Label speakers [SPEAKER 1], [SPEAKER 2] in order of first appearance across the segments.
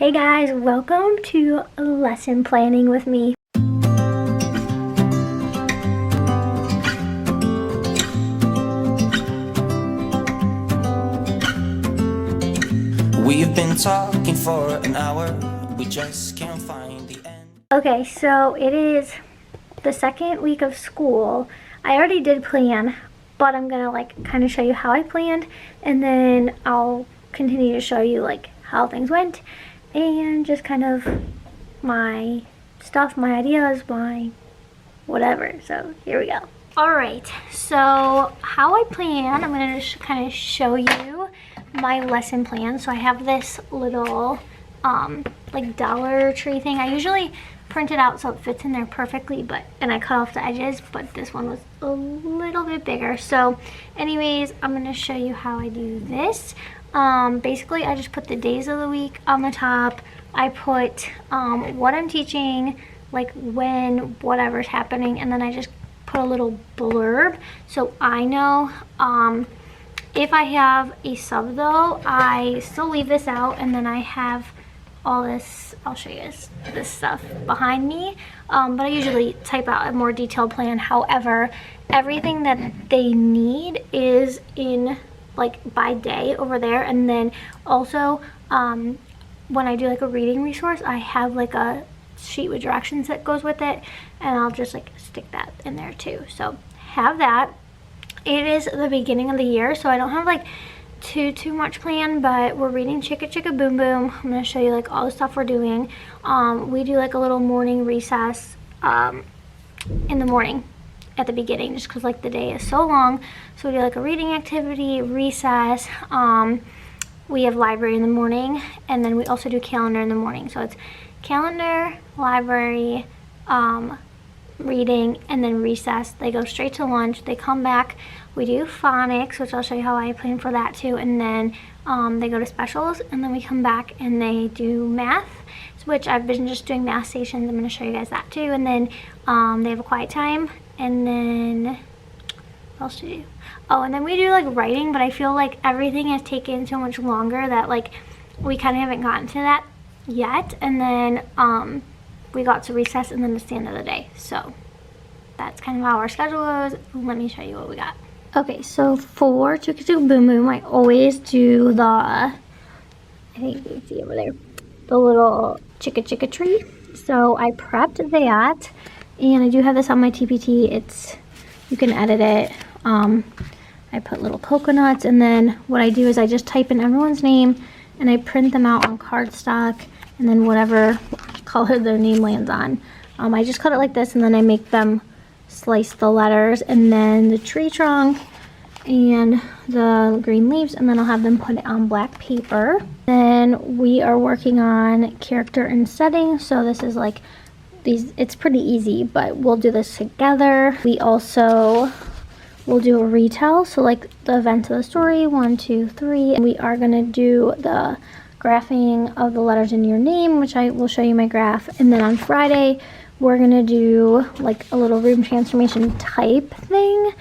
[SPEAKER 1] Hey guys, welcome to lesson planning with me.
[SPEAKER 2] We've been talking for an hour, we just can't find the end.
[SPEAKER 1] Okay, so it is the second week of school. I already did plan, but I'm gonna kind of show you how I planned, and then I'll continue to show you how things went and just kind of my stuff, my ideas, my whatever. So here we go. Alright, so how I plan, I'm going to kind of show you my lesson plan. So I have this little Dollar Tree thing. I usually print it out so it fits in there perfectly, and I cut off the edges, but this one was a little bit bigger. So anyways, I'm going to show you how I do this. Basically I just put the days of the week on the top. I put what I'm teaching, when whatever's happening, and then I just put a little blurb so I know. If I have a sub though, I still leave this out, and then I have all this, I'll show you this stuff behind me, but I usually type out a more detailed plan. However, everything that they need is in by day over there, and then also when I do a reading resource, I have a sheet with directions that goes with it, and I'll just stick that in there too. So have that. It is the beginning of the year, so I don't have too much planned, but we're reading Chicka Chicka Boom Boom. I'm going to show you all the stuff we're doing. We do a little morning recess in the morning at the beginning, just because the day is so long. So we do a reading activity, recess, we have library in the morning, and then we also do calendar in the morning. So it's calendar, library, reading, and then recess. They go straight to lunch. They come back. We do phonics, which I'll show you how I plan for that too, and then they go to specials, and then we come back and they do math, which I've been just doing math stations. I'm going to show you guys that too, and then they have a quiet time, and then what else do we do? Oh, and then we do writing, but I feel everything has taken so much longer that we kind of haven't gotten to that yet, and then we got to recess, and then it's the end of the day. So that's kind of how our schedule goes. Let me show you what we got. Okay, so for Chicka Chicka Boom Boom, I always do I think you can see over there, the little Chicka Chicka tree. So I prepped that, and I do have this on my TPT. You can edit it. I put little coconuts, and then what I do is I just type in everyone's name, and I print them out on cardstock, and then whatever color their name lands on. I just cut it like this, and then I make them slice the letters, and then the tree trunk and the green leaves, and then I'll have them put it on black paper. Then we are working on character and setting, so this is it's pretty easy, but we'll do this together. We also will do a retell, so the events of the story, 1, 2, 3, and we are gonna do the graphing of the letters in your name, which I will show you my graph. And then on Friday we're gonna do a little room transformation type thing.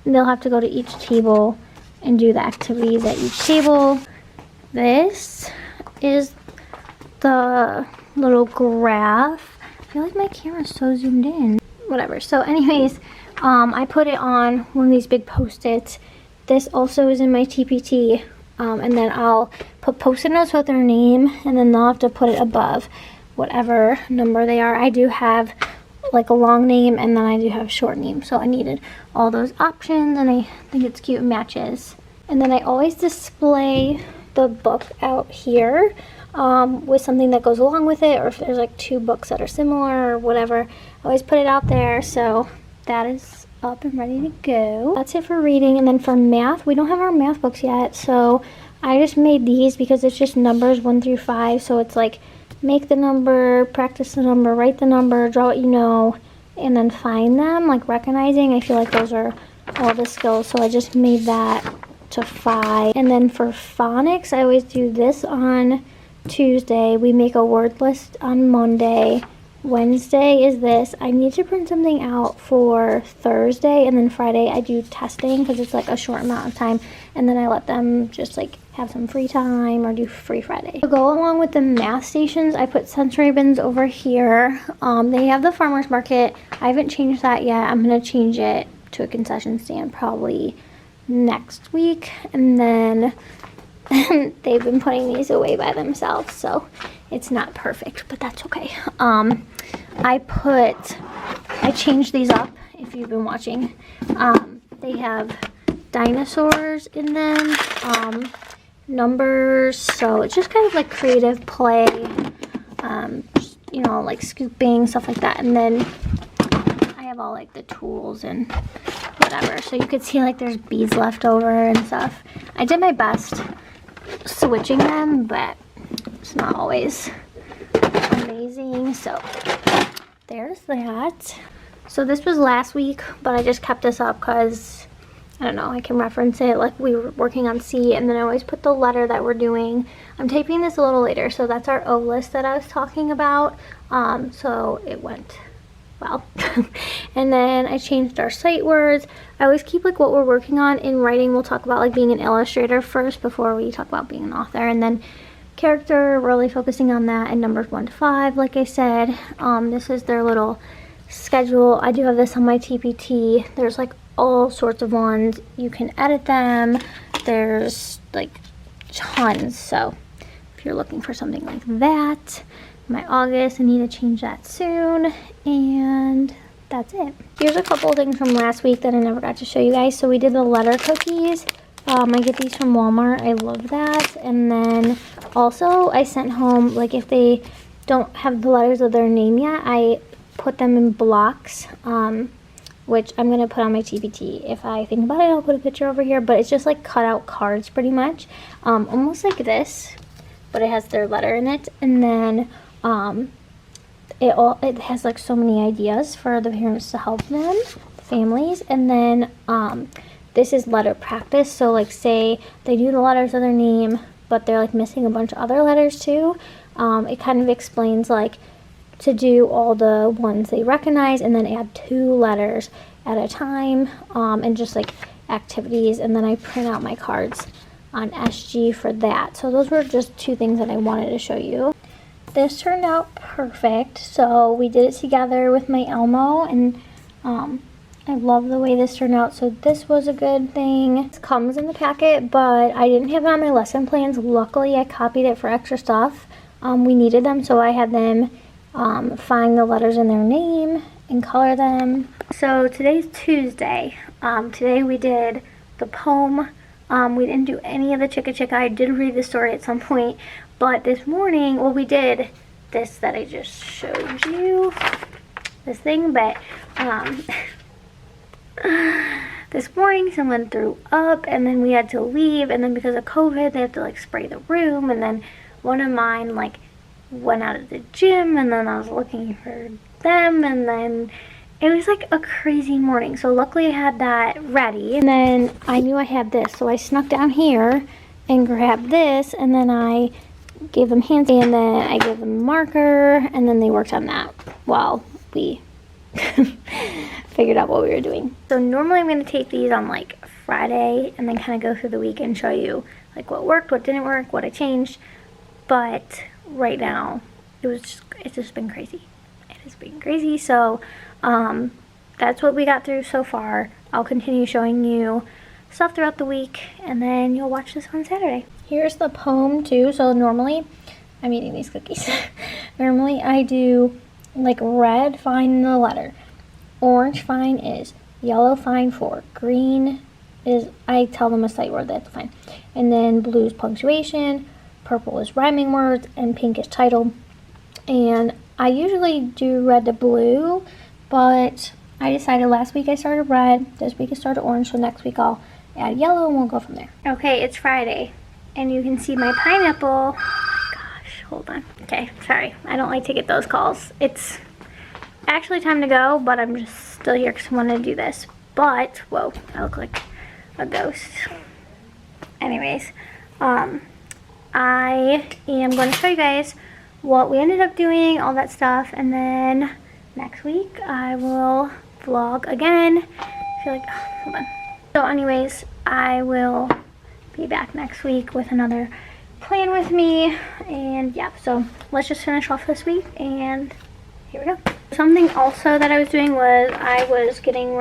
[SPEAKER 1] They'll have to go to each table and do the activities at each table. This is the little graph. I feel like my camera's so zoomed in. Whatever. So anyways, I put it on one of these big post-its. This also is in my TPT. And then I'll put post-it notes with their name, and then they'll have to put it above whatever number they are. I do have a long name, and then I do have short name, so I needed all those options, and I think it's cute and matches. And then I always display the book out here with something that goes along with it, or if there's 2 books that are similar or whatever, I always put it out there. So that is up and ready to go. That's it for reading. And then for math, we don't have our math books yet, so I just made these because it's just numbers 1 through 5. So it's make the number, practice the number, write the number, draw what you know, and then find them. Recognizing, I feel those are all the skills, so I just made that to 5. And then for phonics, I always do this on Tuesday. We make a word list on Monday. Wednesday is this. I need to print something out for Thursday, and then Friday I do testing because it's a short amount of time, and then I let them just like have some free time or do Free Friday. To go along with the math stations, I put sensory bins over here. They have the farmer's market. I haven't changed that yet. I'm gonna change it to a concession stand probably next week, and then they've been putting these away by themselves, so it's not perfect, but that's okay. I changed these up if you've been watching. They have dinosaurs in them, numbers, so it's just kind of like creative play, you know, like scooping, stuff like that. And then I have all like the tools and whatever, so you could see like there's beads left over and stuff. I did my best switching them, but it's not always amazing. So there's that. So this was last week, but I just kept this up because I don't know, I can reference it. Like, we were working on C, and then I always put the letter that we're doing. I'm taping this a little later, so that's our O list that I was talking about. So it went well. And then I changed our sight words. I always keep like what we're working on in writing. We'll talk about like being an illustrator first before we talk about being an author, and then character, really focusing on that, and numbers 1 to 5, like I said. This is their little schedule. I do have this on my TPT. There's like all sorts of ones. You can edit them. There's like tons. So if you're looking for something like that, my August, I need to change that soon. And that's it. Here's a couple of things from last week that I never got to show you guys. So we did the letter cookies. I get these from Walmart. I love that. And then also I sent home, like if they don't have the letters of their name yet, I put them in blocks, which I'm going to put on my TPT. If I think about it, I'll put a picture over here, but it's just like cut out cards pretty much, almost like this, but it has their letter in it. And then it has like so many ideas for the parents to help them, the families. And then this is letter practice. So like say they do the letters of their name, but they're like missing a bunch of other letters too. It kind of explains like to do all the ones they recognize and then add 2 letters at a time, and just like activities. And then I print out my cards on SG for that. So those were just 2 things that I wanted to show you. This turned out perfect. So we did it together with my Elmo, and I love the way this turned out. So this was a good thing. This comes in the packet, but I didn't have it on my lesson plans. Luckily, I copied it for extra stuff. We needed them, so I had them find the letters in their name and color them. So today's Tuesday. Today we did the poem. We didn't do any of the chicka. I did read the story at some point, but this morning, well, we did this that I just showed you, this thing, but this morning someone threw up, and then we had to leave, and then because of COVID they have to like spray the room, and then one of mine like went out of the gym, and then I was looking for them, and then it was like a crazy morning. So luckily I had that ready, and then I knew I had this, so I snuck down here and grabbed this, and then I gave them hands, and then I gave them a marker, and then they worked on that while we figured out what we were doing. So normally I'm going to tape these on like Friday and then kind of go through the week and show you like what worked, what didn't work, what I changed. But right now it's just been crazy. It has been crazy. So that's what we got through so far. I'll continue showing you stuff throughout the week, and then you'll watch this on Saturday. Here's the poem too. So normally I'm eating these cookies. Normally I do like red, fine the letter, orange fine is, yellow fine 4, green is, I tell them a sight word they have to find, and then blue is punctuation, purple is rhyming words, and pink is title. And I usually do red to blue, but I decided last week I started red, this week I started orange, so next week I'll add yellow and we'll go from there. Okay, it's Friday, and you can see my pineapple. Oh my gosh, hold on. Okay, sorry, I don't like to get those calls. It's actually time to go, but I'm just still here because I wanted to do this. But, whoa, I look like a ghost. Anyways, I am going to show you guys what we ended up doing, all that stuff, and then next week I will vlog again. I feel like, hold on. So anyways, I will be back next week with another plan with me. And yeah, so let's just finish off this week and here we go. Something also that I was doing was I was getting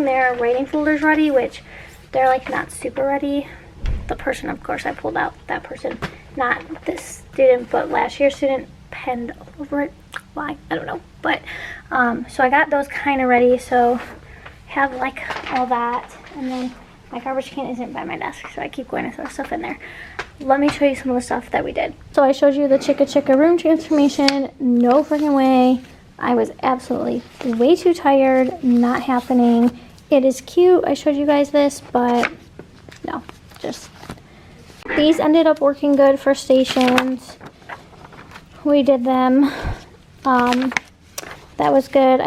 [SPEAKER 1] their writing folders ready, which they're like not super ready. The person, of course, I pulled out, that person, not this student, but last year's student, penned all over it. Why? I don't know. But so I got those kind of ready, so have like all that, and then my garbage can isn't by my desk, so I keep going to throw stuff in there. Let me show you some of the stuff that we did. So I showed you the chicka room transformation. No freaking way. I was absolutely way too tired. Not happening. It is cute. I showed you guys this, but no, just these ended up working good for stations. We did them. That was good.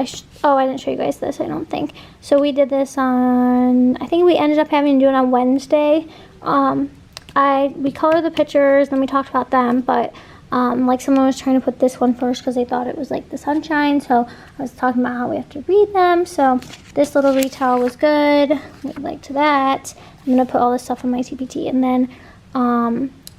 [SPEAKER 1] Oh, I didn't show you guys this, I don't think. So we did this on, I think we ended up having to do it on Wednesday. We colored the pictures, then we talked about them, but like someone was trying to put this one first because they thought it was like the sunshine, so I was talking about how we have to read them. So this little retowel was good. We liked that. I'm gonna put all this stuff on my TPT, and then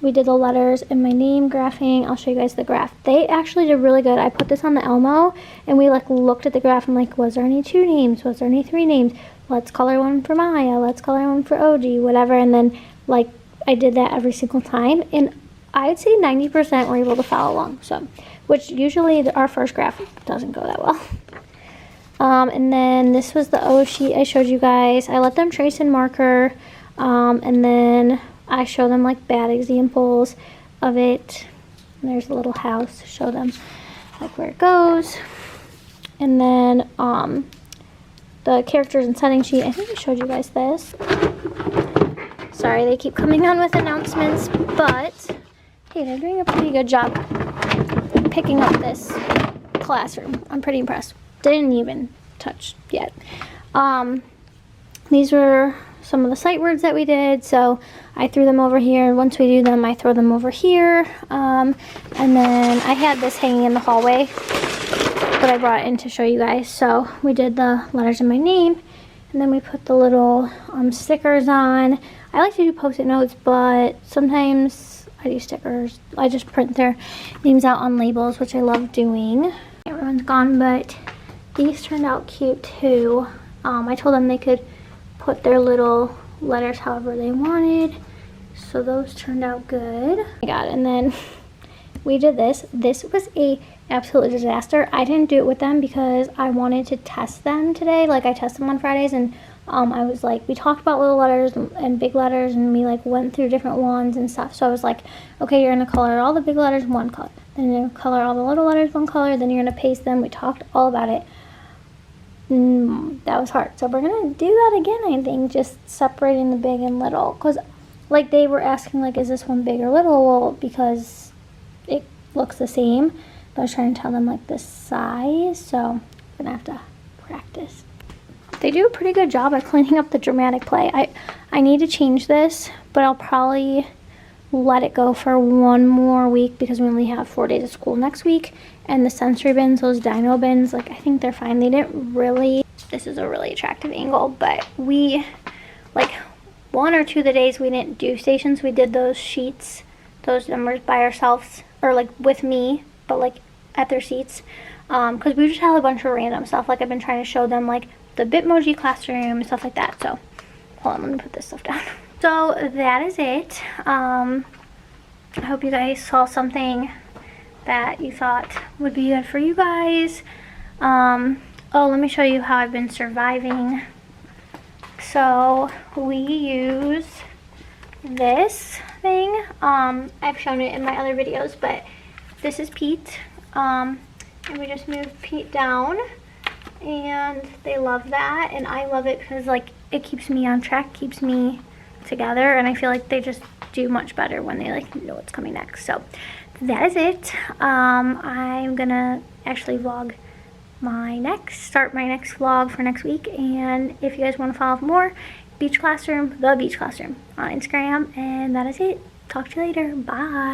[SPEAKER 1] we did the letters and my name graphing. I'll show you guys the graph. They actually did really good. I put this on the Elmo and we like looked at the graph and like, was there any 2 names? Was there any 3 names? Let's color one for Maya. Let's color one for OG, whatever. And then like I did that every single time, and I'd say 90% were able to follow along. So, which usually our first graph doesn't go that well. And then this was the O sheet I showed you guys. I let them trace in marker, and then I show them like bad examples of it. And there's a little house to show them like where it goes. And then the characters and settings sheet, I think I showed you guys this. Sorry, they keep coming on with announcements, but hey, they're doing a pretty good job picking up this classroom. I'm pretty impressed. Didn't even touch yet. These were some of the sight words that we did, so I threw them over here. Once we do them, I throw them over here. And then I had this hanging in the hallway, but I brought it in to show you guys. So we did the letters in my name, and then we put the little stickers on. I like to do post-it notes, but sometimes I do stickers. I just print their names out on labels, which I love doing. Everyone's gone, but these turned out cute too. I told them they could put their little letters however they wanted, so those turned out good. I got it. And then we did this. This was a absolute disaster. I didn't do it with them because I wanted to test them today. Like I test them on Fridays, and I was like, we talked about little letters and big letters, and we like went through different ones and stuff. So I was like, okay, you're gonna color all the big letters one color, then you're gonna color all the little letters one color, then you're gonna paste them. We talked all about it. That was hard. So we're gonna do that again, I think, just separating the big and little, because like they were asking like, is this one big or little? Well, because it looks the same, but I was trying to tell them like the size, so I'm gonna have to practice. They do a pretty good job at cleaning up the dramatic play. I need to change this, but I'll probably let it go for 1 more week because we only have 4 days of school next week. And the sensory bins, those dino bins, like I think they're fine. They didn't really, this is a really attractive angle, but we, like 1 or 2 of the days we didn't do stations, we did those sheets, those numbers by ourselves, or like with me, but like at their seats. Because we just had a bunch of random stuff. Like I've been trying to show them like the Bitmoji classroom and stuff like that. So hold on, let me put this stuff down. So that is it. I hope you guys saw something that you thought would be good for you guys. Oh, let me show you how I've been surviving. So we use this thing. I've shown it in my other videos, but this is Pete. And we just move Pete down, and they love that, and I love it because like it keeps me on track, keeps me together, and I feel like they just do much better when they like know what's coming next. So that is it. I'm gonna actually vlog start my next vlog for next week, and if you guys want to follow more Beach Classroom, the Beach Classroom on Instagram, and that is it. Talk to you later. Bye.